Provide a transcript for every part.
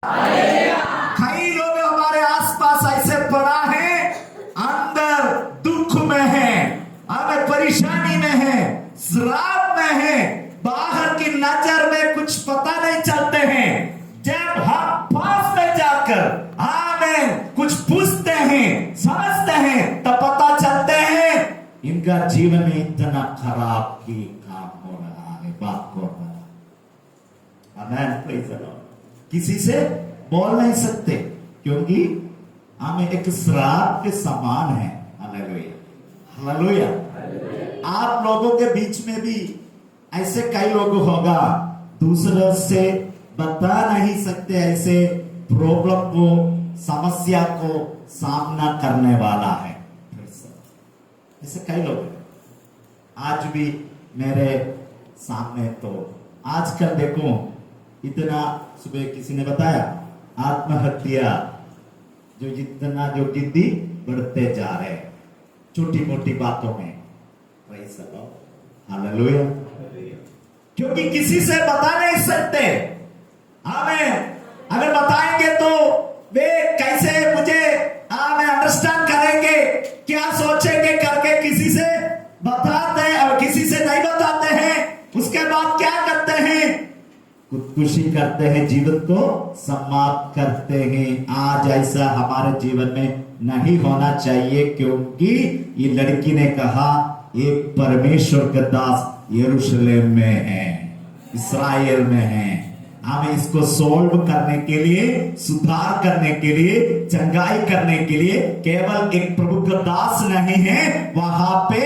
कई लोग हमारे आसपास ऐसे पड़ा है, अंदर दुख में है, हमें परेशानी में है, श्राप में है, बाहर की नजर में कुछ पता नहीं चलते हैं। जब हम पास में जाकर हमें कुछ पूछते हैं, समझते हैं, तब पता चलते हैं इनका जीवन में इतना खराब की काम हो रहा है, बात हो रहा है। आमेन, प्रेज़ द लॉर्ड। किसी से बोल नहीं सकते क्योंकि हमें एक श्राप के समान है। Hallelujah, hallelujah. आप लोगों के बीच में भी ऐसे कई लोग होगा, दूसरों से बता नहीं सकते ऐसे प्रॉब्लम को, समस्या को सामना करने वाला है। ऐसे कई लोग हैं आज भी मेरे सामने। तो आजकल देखो, इतना सुबह किसी ने बताया आत्महत्या जो जितना जो गिद्दी बढ़ते जा रहे हैं छोटी मोटी बातों में। Praise the Lord, hallelujah. क्योंकि किसी से बता नहीं सकते। हमें अगर बताएंगे तो वे कैसे मुझे हमें अंडरस्टैंड करेंगे, क्या सोचेंगे करके किसी से बताते हैं और किसी से नहीं बताते हैं। उसके बाद क्या करते हैं? खुदकुशी करते हैं, जीवन को समाप्त करते हैं। आज ऐसा हमारे जीवन में नहीं होना चाहिए, क्योंकि ये लड़की ने कहा एक परमेश्वर का दास यरूशलेम में है, इस्राएल में है। हमें इसको सोल्व करने के लिए, सुधार करने के लिए, चंगाई करने के लिए केवल एक प्रभु का दास नहीं है, वहां पे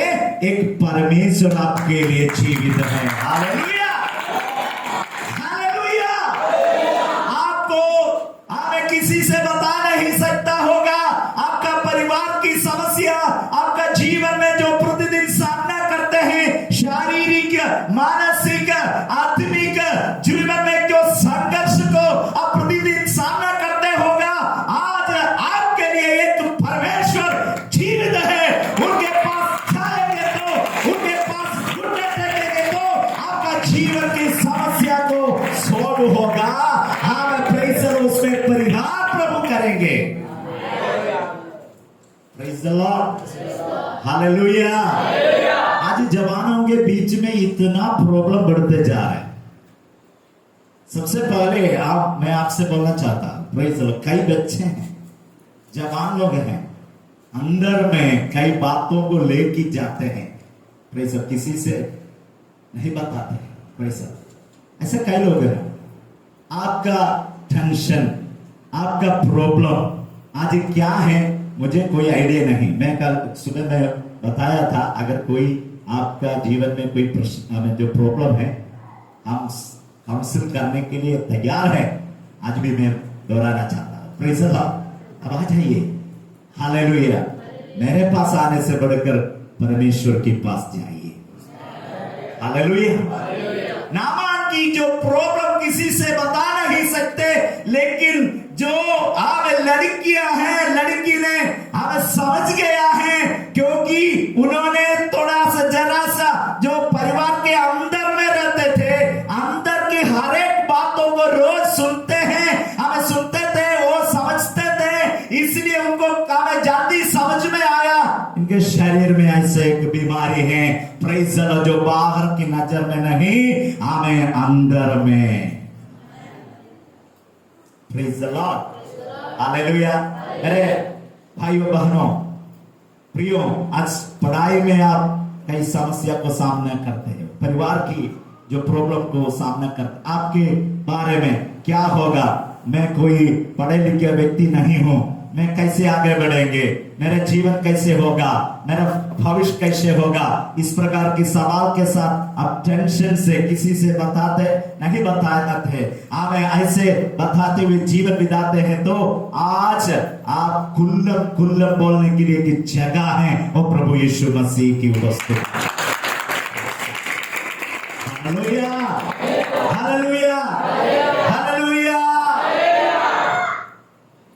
एक परमेश्वर आपके लिए जीवित है। Hallelujah, hallelujah. आपको हमें किसी से बता नहीं सकता होगा आपका परिवार की समस्या, आपका जीवन में जो प्रतिदिन सामना करते हैं, शारीरिक, मानसिक, आत्मिक जीवन में जो संघर्ष को आप प्रतिदिन सामना करते होगा, आज आपके लिए एक परमेश्वर जीवित है। उनके पास जाएंगे तो, उनके पास घुटने टेकेंगे तो आपका जीवन की समस्या को सॉल्व होगा। हम प्रेज़ द लॉर्ड, उसमें परिहार प्रभु करेंगे। Praise the Lord, hallelujah. आज जवानों के बीच में इतना प्रॉब्लम बढ़ते जा रहा है। सबसे पहले मैं आपसे बोलना चाहता हूं, प्रेज़ द लॉर्ड, कई बच्चे हैं, जवान लोग हैं, अंदर में कई बातों को लेके जाते हैं। प्रेज़ द लॉर्ड, किसी से नहीं बताते। प्रेज़ द लॉर्ड, ऐसे कई लोग हैं। आपका टेंशन, आपका प्रॉब्लम आज क्या है मुझे कोई आइडिया नहीं। मैं कल सुबह में बताया था, अगर कोई आपका जीवन में कोई प्रश्न, जो प्रॉब्लम है, हम काउंसिल करने के लिए तैयार है। आज भी मैं दोहराना चाहता हूं। प्रेज़ द लॉर्ड, अब आ जाइए। हालेलुया। मेरे पास आने से बढ़कर परमेश्वर के पास जाइए। हालेलुया। नामान की जो प्रॉब्लम किसी से बता नहीं सकते, लेकिन जो हमें लड़कियां हैं, लड़की ने हमें समझ गया है, क्योंकि उन्होंने थोड़ा सा जरा सा जो परिवार के अंदर में रहते थे, अंदर की हर एक बातों को रोज सुनते हैं, हमें सुनते थे, वो समझते थे, इसलिए उनको हमें जल्दी समझ में आया इनके शरीर में ऐसे एक बीमारी है। प्रेज़ द लॉर्ड, जो बाहर की नजर में नहीं, हमें अंदर में। Praise the Lord, hallelujah. मेरे भाइयों बहनों, प्रियो, आज पढ़ाई में आप कई समस्या को सामना करते हैं, परिवार की जो प्रॉब्लम को सामना करते, आपके बारे में क्या होगा, मैं कोई पढ़े लिखे व्यक्ति नहीं हूं, मैं कैसे आगे बढ़ेंगे, मेरा जीवन कैसे होगा, मेरा भविष्य कैसे होगा, इस प्रकार की सवाल के साथ आप टेंशन से किसी से बताते नहीं, बताते हमें ऐसे बताते हुए जीवन बिताते हैं। तो आज आप खुल्लम बोलने के लिए एक जगह है, वो प्रभु यीशु मसीह की उपस्थिति। Hallelujah, hallelujah, hallelujah.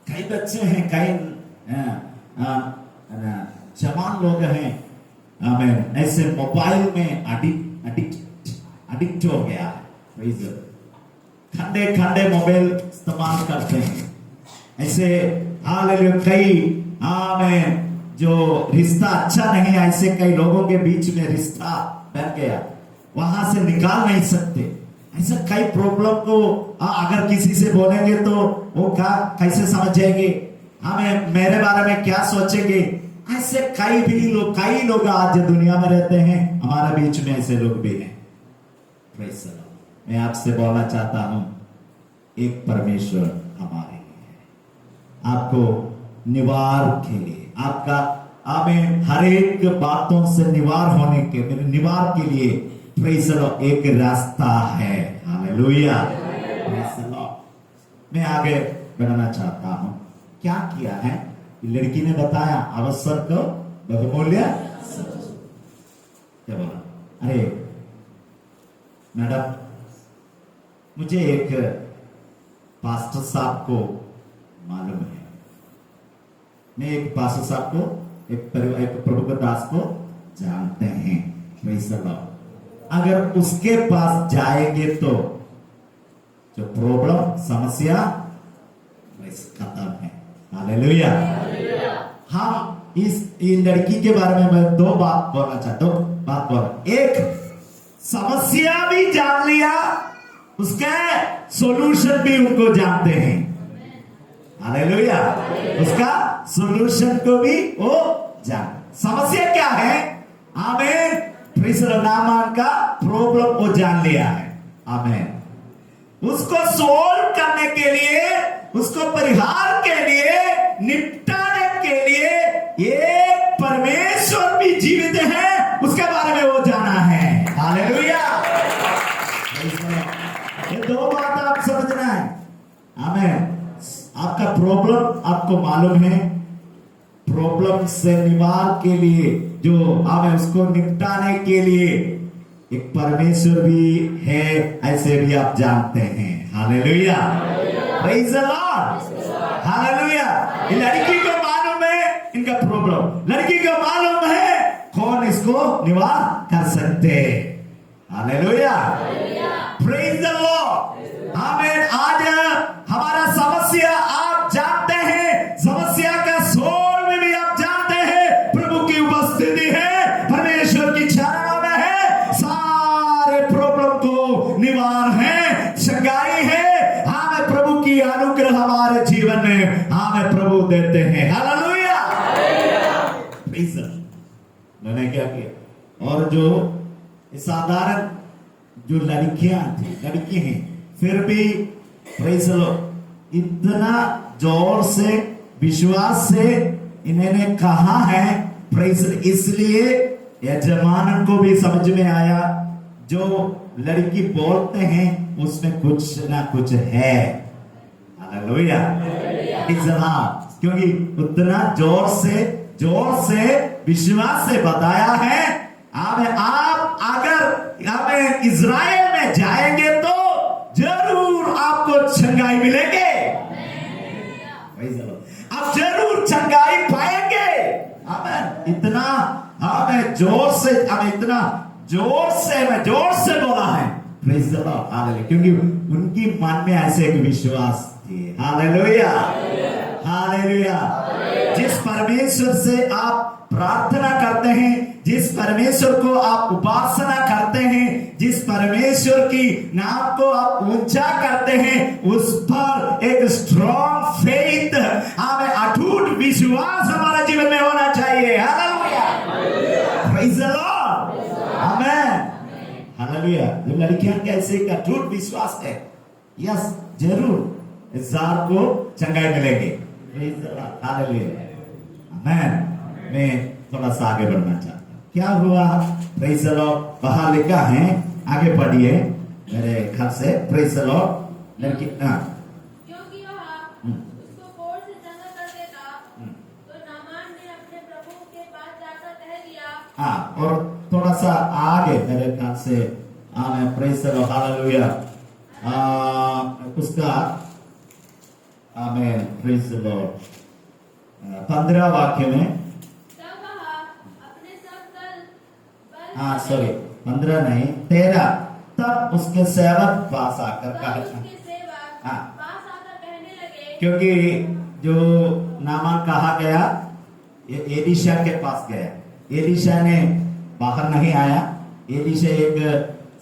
कई बच्चे हैं, कई जवान लोग हैं, हमें ऐसे मोबाइल में अडिक्ट हो गया है। खंडे खंडे मोबाइल इस्तेमाल करते हैं। ऐसे हालेलुया कई आमेन जो रिश्ता अच्छा नहीं है, ऐसे कई लोगों के बीच में रिश्ता बन गया, वहां से निकाल नहीं सकते। ऐसा कई प्रॉब्लम को अगर किसी से बोलेंगे तो वो क्या कैसे समझेंगे, हमें मेरे बारे में क्या सोचेंगे। ऐसे कई लोग आज दुनिया में रहते हैं, हमारे बीच में ऐसे लोग भी हैं। Praise the Lord. मैं आपसे बोलना चाहता हूं, एक परमेश्वर हमारे लिए है, आपको निवार के लिए, आपका हमें हर एक बातों से निवार होने के निवार के लिए प्रेज़ द लॉर्ड एक रास्ता है। हालेलुया। Praise the Lord. मैं आगे बढ़ना चाहता हूं। क्या किया है लड़की ने बताया, अवसर को बहुमूल्य क्या बोला, अरे मैडम मुझे एक पास्टर साहब को मालूम है, मैं एक पास्टर साहब को एक प्रभु के दास को जानते हैं। Praise the Lord. अगर उसके पास जाएंगे तो जो प्रॉब्लम समस्या खत्म है। हालेलुया। हम इस लड़की के बारे में मैं दो बात बोलना चाहता हूं। एक, समस्या भी जान लिया, उसका सोल्यूशन भी उनको जानते हैं। हालेलुया। उसका सोल्यूशन को भी वो जान, समस्या क्या है आमीन, प्रेज़ द लॉर्ड, नामान का प्रॉब्लम वो जान लिया है। आमीन। उसको सोल्व करने के लिए, उसको परिहार के लिए, निपटाने के लिए एक परमेश्वर भी जीवित है, उसके बारे में वो जाना है। हालेलुया। ये दो बात आप समझना है। आमीन। आपका प्रॉब्लम आपको मालूम है, प्रॉब्लम से निवार के लिए जो हमें उसको निपटाने के लिए एक परमेश्वर भी है, ऐसे भी आप जानते हैं। Hallelujah. Praise the Lord. Hallelujah. लड़की को मालूम है इनका प्रॉब्लम, लड़की को मालूम है कौन इसको निवार कर सकते। हालेलुया। Praise the Lord. आमीन। आज हमारा समस्या आप जानते हैं, समस्या का सोल्व भी आप जानते हैं, प्रभु की उपस्थिति है, परमेश्वर की चरणों में है, सारे प्रॉब्लम को निवार है, संगाई है। हमें प्रभु की अनुग्रह हमारे जीवन में हमें प्रभु देते हैं। हालेलुया। Praise the Lord. मैंने क्या किया, और जो साधारण जो लड़कियां थी, लड़की हैं, फिर भी प्रेज़ द लॉर्ड इतना जोर से विश्वास से इन्होंने कहा है, प्रेज़, इसलिए यजमान को भी समझ में आया जो लड़की बोलते हैं उसमें कुछ ना कुछ है। हालेलुया। क्योंकि उतना जोर से विश्वास से बताया है। आप अगर हमें इज़राइल में जाएंगे तो जरूर आपको चंगाई मिलेंगे, आप जरूर चंगाई पाएंगे। आमीन। इतना हमें जोर से, हमें इतना जोर से बोला है। Praise the Lord. हालेलुया। क्योंकि उनकी मन में ऐसे एक विश्वास थी। हालेलुया। हालेलुया। जिस परमेश्वर से आप प्रार्थना करते हैं, जिस परमेश्वर को आप उपासना करते हैं, जिस परमेश्वर की नाम को आप ऊंचा करते हैं, उस पर एक स्ट्रॉन्ग फेथ, हमें अटूट विश्वास हमारे जीवन में होना चाहिए। हालेलुया। Praise the Lord. आमीन। हालेलुया। जो लड़कियां के ऐसे एक अटूट विश्वास है, यस जरूर इस जार को चंगाई मिलेगी। Praise the Lord. हालेलुया। आमीन। मैं थोड़ा सा आगे बढ़ना चाहता हूं। क्या हुआ? Praise the Lord. वहां लिखा है, आगे पढ़िए मेरे ख्याल से। Praise the Lord. लड़की क्योंकि वह उसको कोर से चंगा कर देता, तो नामान ने अपने प्रभु के पास जाकर कह दिया। और थोड़ा सा आगे मेरे ख्याल से आमेन। Praise the Lord. हालेलुया। उसका आमेन। Praise the Lord. 15 वाक्य में, सॉरी 15 नहीं 13, तब उसके सेवक पास आकर कहा, हाँ। पास आकर कहने लगे, क्योंकि जो नामान कहा गया ये एलीशा के पास गया, एलीशा ने बाहर नहीं आया। एलीशा एक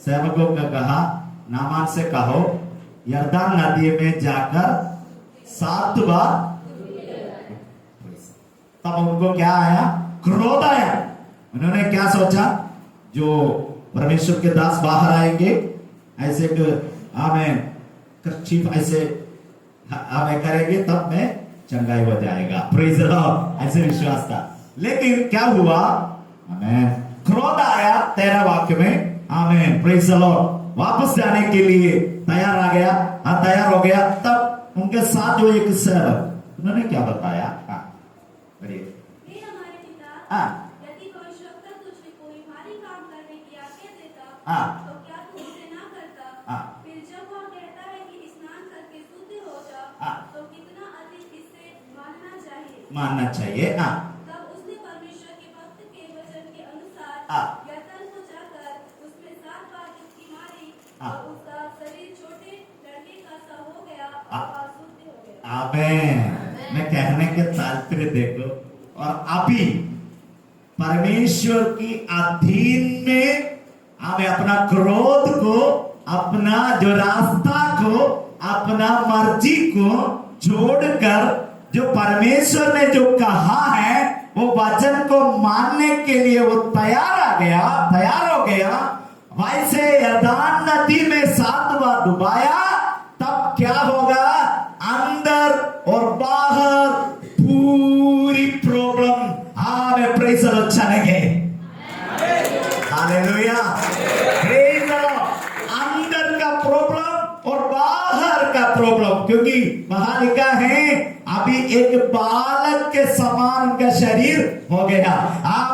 सेवकों का कहा नामान से कहो यरदान नदी में जाकर 7 बार, तब उनको क्या आया? क्रोध आया। उन्होंने क्या सोचा? जो परमेश्वर के दास बाहर आएंगे ऐसे हमें कर्चीफ ऐसे हमें करेंगे तब मैं चंगाई हो जाएगा। प्रेज द लॉर्ड, ऐसे विश्वास था। लेकिन क्या हुआ? आमेन, क्रोध आया 13 वाक्य में। आमेन, प्रेज द लॉर्ड। वापस जाने के लिए तैयार आ गया, तैयार हो गया। तब उनके साथ जो एक सेवक, उन्होंने क्या बताया? हे हमारे पिता, हाँ। यदि भविष्यवक्ता तुझे कोई भारी काम करने की आज्ञा देता, हाँ। तो क्या तू उसे ना करता? हाँ। फिर जब वह कहता है कि स्नान करके शुद्ध हो जा, हाँ। तो कितना अधिक इससे मानना चाहिए। मानना चाहिए। तब उसने परमेश्वर के भक्त के वचन के अनुसार हाँ। यरदन को जाकर उसमें 7 बार डुबकी मारी, हाँ। और उसका शरीर छोटे लड़के का सा हो गया हाँ। और शुद्ध हो गया। आमेन। मैं कहने के तात्पर्य देखो, और अभी परमेश्वर की अधीन में हमें अपना क्रोध को, अपना जो रास्ता को, अपना मर्जी को छोड़कर जो परमेश्वर ने जो कहा है वो वचन को मानने के लिए वो तैयार हो गया। वैसे यरदान नदी में 7 बार डुबाया, तब क्या होगा? अंदर और बाहर पूरी प्रॉब्लम हमें प्रेज अच्छा लगे। Hallelujah, praise the Lord. अंदर का प्रॉब्लम और बाहर का प्रॉब्लम, क्योंकि वहां लिखा है अभी एक बालक के समान उनका शरीर हो गया।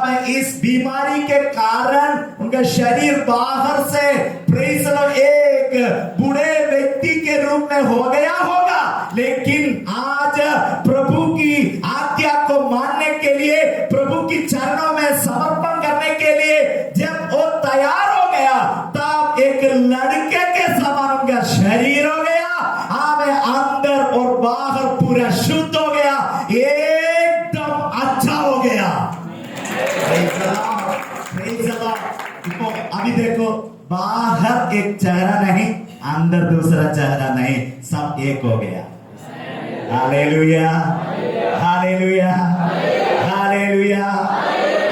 मैं इस बीमारी के कारण उनका शरीर बाहर से प्रेज द लॉर्ड एक बूढ़े व्यक्ति के रूप में हो गया होगा, लेकिन आज प्रभु की आज्ञा को मानने के लिए, प्रभु की चरणों में समर्पण करने के लिए जब वो तैयार हो गया, तब एक लड़के के समान उनका शरीर हो गया। अंदर और बाहर पूरा शुद्ध हो गया, एकदम अच्छा हो गया। अभी देखो, बाहर एक चेहरा नहीं, अंदर दूसरा चेहरा नहीं, सब एक हो गया। Hallelujah, hallelujah, hallelujah.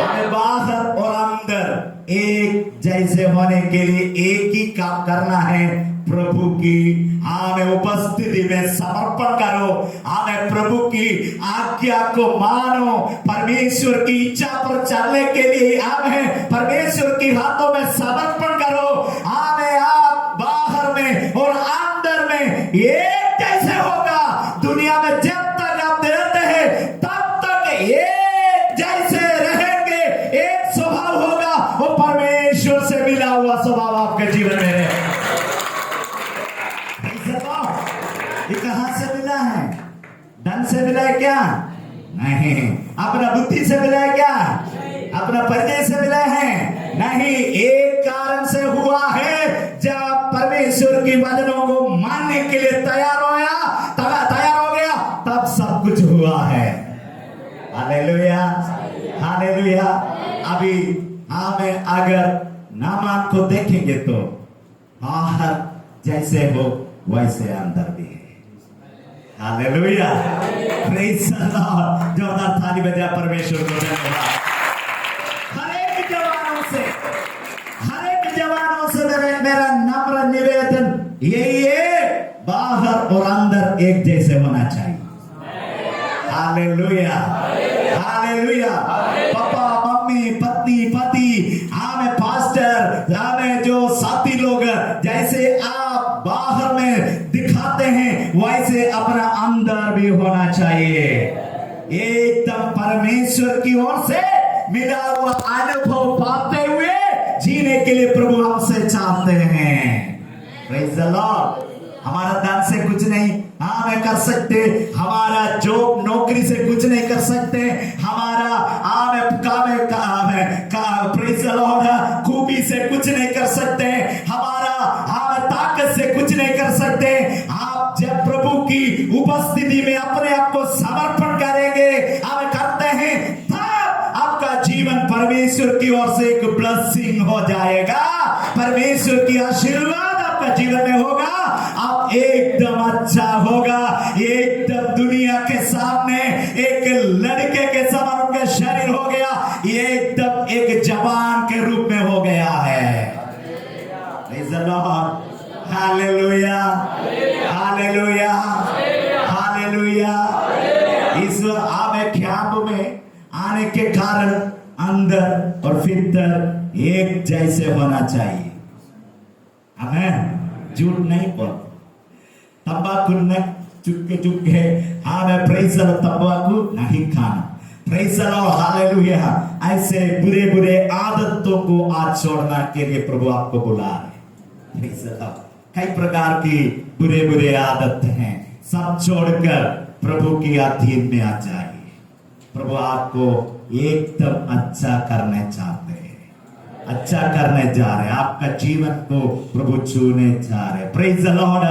हमें बाहर और अंदर एक जैसे होने के लिए एक ही काम करना है, प्रभु की हमें उपस्थिति में समर्पण करो। हमें प्रभु की आज्ञा को मानो, परमेश्वर की इच्छा पर चलने के लिए हमें परमेश्वर की हाथों में समर्पण करो। हमें आप बाहर में और अंदर में एक जैसे होगा। दुनिया में जब तक आप रहते हैं तब तक एक जैसे रहेंगे, एक स्वभाव होगा, वो परमेश्वर से मिला हुआ स्वभाव आपके जीवन में है। ये कहां से मिला है? धन से मिला है क्या? नहीं। अपना बुद्धि से मिला है क्या? अपना परिचय से मिला है? नहीं। एक कारण से हुआ है, जब परमेश्वर की वचनों को मानने के लिए तैयार हो गया, तब सब कुछ हुआ है। Hallelujah, hallelujah. अभी हमें अगर नामान को देखेंगे तो बाहर जैसे हो वैसे अंदर भी है। Hallelujah, praise the Lord. जोरदार ताली बजा परमेश्वर को धन्यवाद। हर एक जवानों से मेरा नम्र निवेदन यही है, बाहर और अंदर एक जैसे होना चाहिए। Hallelujah, hallelujah. पापा, मम्मी, पत्नी, पति, हमें पास्टर, हमें जो साथी लोग, जैसे आप बाहर में दिखाते हैं वैसे अपना अंदर भी होना चाहिए। एकदम परमेश्वर की ओर से मिला हुआ अनुभव पाते हुए जीने के लिए प्रभु हमसे चाहते हैं। Praise the Lord. हमारा धन से कुछ नहीं हमें कर सकते, हमारा जॉब नौकरी से कुछ नहीं कर सकते, हमारा प्रेज द लॉर्ड खूबी से कुछ नहीं कर सकते, हमारा ताकत से कुछ नहीं कर सकते। आप जब की उपस्थिति में अपने आप को समर्पण करेंगे, हम करते हैं, तब आपका जीवन परमेश्वर की ओर से एक ब्लेसिंग हो जाएगा। परमेश्वर की आशीर्वाद आपका जीवन में होगा। आप एकदम अच्छा होगा, एकदम दुनिया के सामने एक लड़के के समान उनका शरीर हो गया, एकदम एक जवान के रूप में हो गया है। Praise the Lord. Hallelujah, hallelujah, hallelujah. इस आमे ख्याब में आने के कारण अंदर और भीतर एक जैसे होना चाहिए। आमेन। झूठ नहीं बोल, तंबाकू न चुपके हमें प्रेज़ द लॉर्ड, तंबाकू नहीं खाना। Praise the Lord, hallelujah. ऐसे बुरे बुरे आदतों को आज छोड़ना के लिए प्रभु आपको बुला रहे। Praise the Lord. कई प्रकार की बुरे बुरे आदत हैं, सब छोड़कर प्रभु की अधीन में आ जाइए। प्रभु आपको एकदम अच्छा करने चाहते हैं, अच्छा करने जा रहे हैं, आपका जीवन को प्रभु छूने जा रहे हैं। Praise the Lord.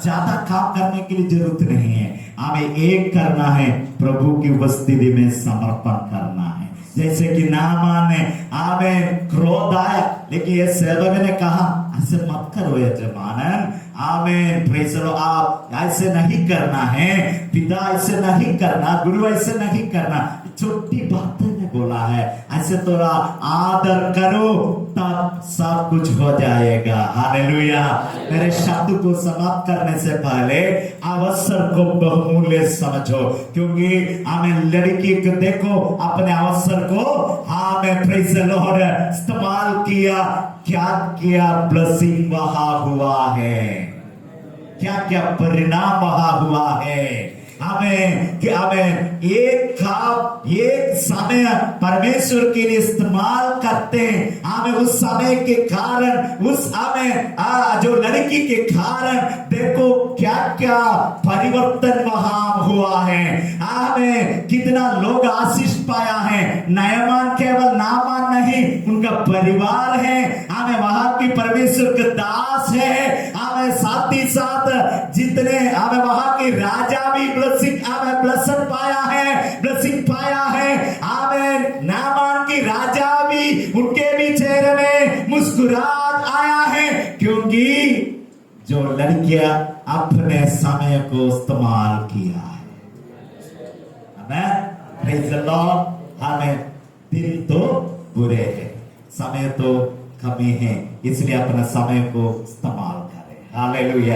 ज्यादा काम करने की जरूरत नहीं है, हमें एक करना है, प्रभु की उपस्थिति में समर्पण करना है। जैसे कि नामान ने हमें क्रोध आया, लेकिन ये सेवक ने कहा ऐसे मत करो यजमान, आमेन, प्रेज़ द लॉर्ड। आप ऐसे नहीं करना है, पिता ऐसे नहीं करना, गुरु ऐसे नहीं करना, छोटी बातें ने बोला है, ऐसे थोड़ा आदर करो तब सब कुछ हो जाएगा। हालेलुया। मेरे शब्द को समाप्त करने से पहले अवसर को बहुमूल्य समझो, क्योंकि हमें लड़की को देखो, अपने अवसर को हमें प्रेज़ द लॉर्ड इस्तेमाल किया, क्या क्या ब्लेसिंग वहां हुआ है, क्या क्या परिणाम वहां हुआ है। हमें एक काम, एक समय परमेश्वर के लिए इस्तेमाल करते हैं, हमें उस समय के कारण, उस हमें जो लड़की के कारण देखो क्या क्या परिवर्तन वहां हुआ है। हमें कितना लोग आशीष पाया है, नामान केवल नामान नहीं, उनका परिवार है, हमें वहां की परमेश्वर के दास है, हमें साथ ही साथ जितने हमें वहां के राजा भी ब्लेसिंग पाया है, ब्लेसिंग पाया है। हमें नामान की राजा भी, उनके भी चेहरे में मुस्कुराहट आया है, क्योंकि जो लड़कियां अपने समय को इस्तेमाल किया है। आमेन, प्रेज़ द लॉर्ड। हमें दिन तो बुरे हैं, समय तो कमी है, इसलिए अपना समय को इस्तेमाल करें। हालेलुया।